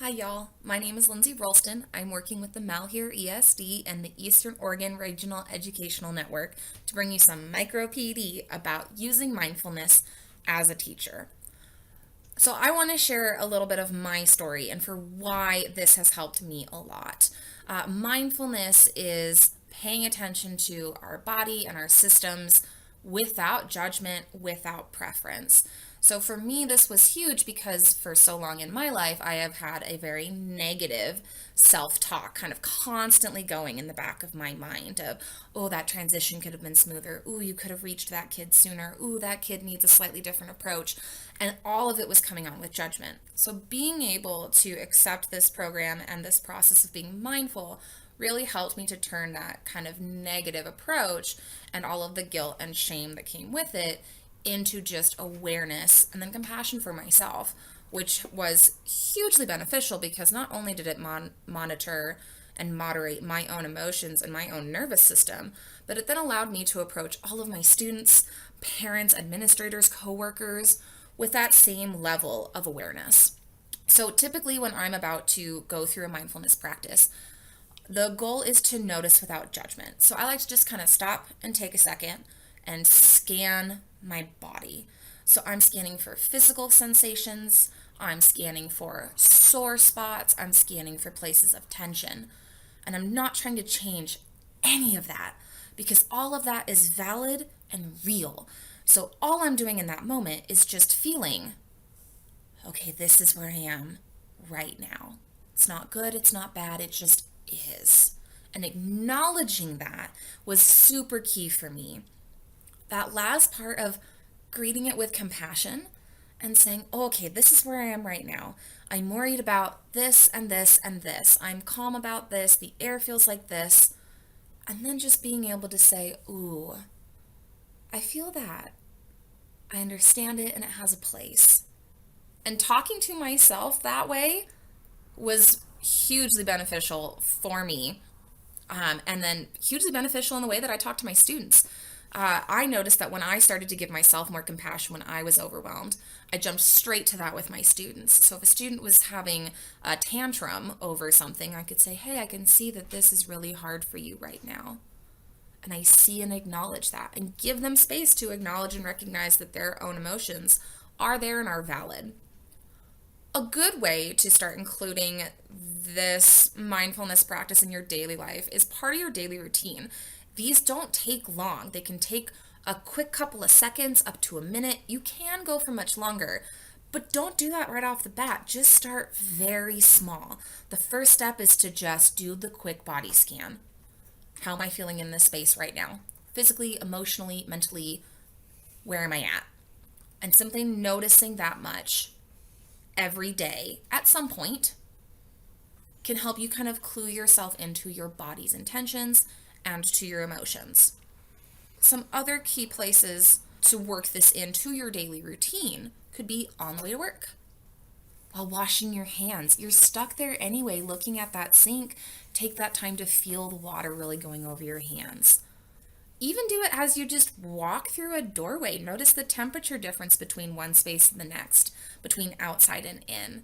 Hi y'all, my name is Lindsay Rolston. I'm working with the Malheur ESD and the Eastern Oregon Regional Educational Network to bring you some micro PD about using mindfulness as a teacher. So I want to share a little bit of my story and for why this has helped me a lot. Mindfulness is paying attention to our body and our systems without judgment, without preference. So for me, this was huge because for so long in my life, I have had a very negative self talk kind of constantly going in the back of my mind of, oh, that transition could have been smoother. Ooh, you could have reached that kid sooner. Ooh, that kid needs a slightly different approach. And all of it was coming on with judgment. So being able to accept this program and this process of being mindful really helped me to turn that kind of negative approach and all of the guilt and shame that came with it into just awareness and then compassion for myself, which was hugely beneficial because not only did it monitor and moderate my own emotions and my own nervous system, but it then allowed me to approach all of my students, parents, administrators, coworkers with that same level of awareness. So typically when I'm about to go through a mindfulness practice, the goal is to notice without judgment. So I like to just kind of stop and take a second and scan my body. So I'm scanning for physical sensations, I'm scanning for sore spots, I'm scanning for places of tension. And I'm not trying to change any of that because all of that is valid and real. So all I'm doing in that moment is just feeling, okay, this is where I am right now. It's not good, it's not bad, it just is. And acknowledging that was super key for me. That last part of greeting it with compassion and saying, oh, okay, this is where I am right now. I'm worried about this and this and this. I'm calm about this. The air feels like this. And then just being able to say, ooh, I feel that. I understand it and it has a place. And talking to myself that way was hugely beneficial for me. And then hugely beneficial in the way that I talk to my students. I noticed that when I started to give myself more compassion when I was overwhelmed, I jumped straight to that with my students. So if a student was having a tantrum over something, I could say, hey, I can see that this is really hard for you right now. And I see and acknowledge that and give them space to acknowledge and recognize that their own emotions are there and are valid. A good way to start including this mindfulness practice in your daily life is part of your daily routine. These don't take long. They can take a quick couple of seconds up to a minute. You can go for much longer, but don't do that right off the bat. Just start very small. The first step is to just do the quick body scan. How am I feeling in this space right now? Physically, emotionally, mentally, where am I at? And simply noticing that much every day at some point can help you kind of clue yourself into your body's intentions and to your emotions. Some other key places to work this into your daily routine could be on the way to work, while washing your hands. You're stuck there anyway, looking at that sink. Take that time to feel the water really going over your hands. Even do it as you just walk through a doorway. Notice the temperature difference between one space and the next, between outside and in.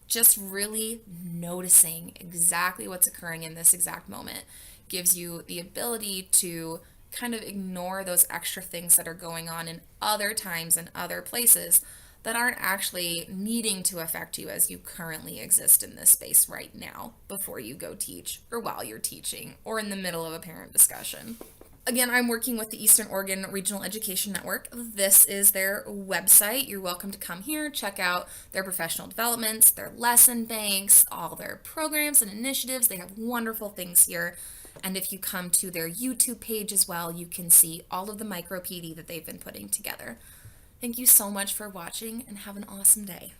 Just really noticing exactly what's occurring in this exact moment gives you the ability to kind of ignore those extra things that are going on in other times and other places that aren't actually needing to affect you as you currently exist in this space right now before you go teach or while you're teaching or in the middle of a parent discussion. Again, I'm working with the Eastern Oregon Regional Education Network. This is their website. You're welcome to come here, check out their professional developments, their lesson banks, all their programs and initiatives. They have wonderful things here. And if you come to their YouTube page as well, you can see all of the micro PD that they've been putting together. Thank you so much for watching and have an awesome day.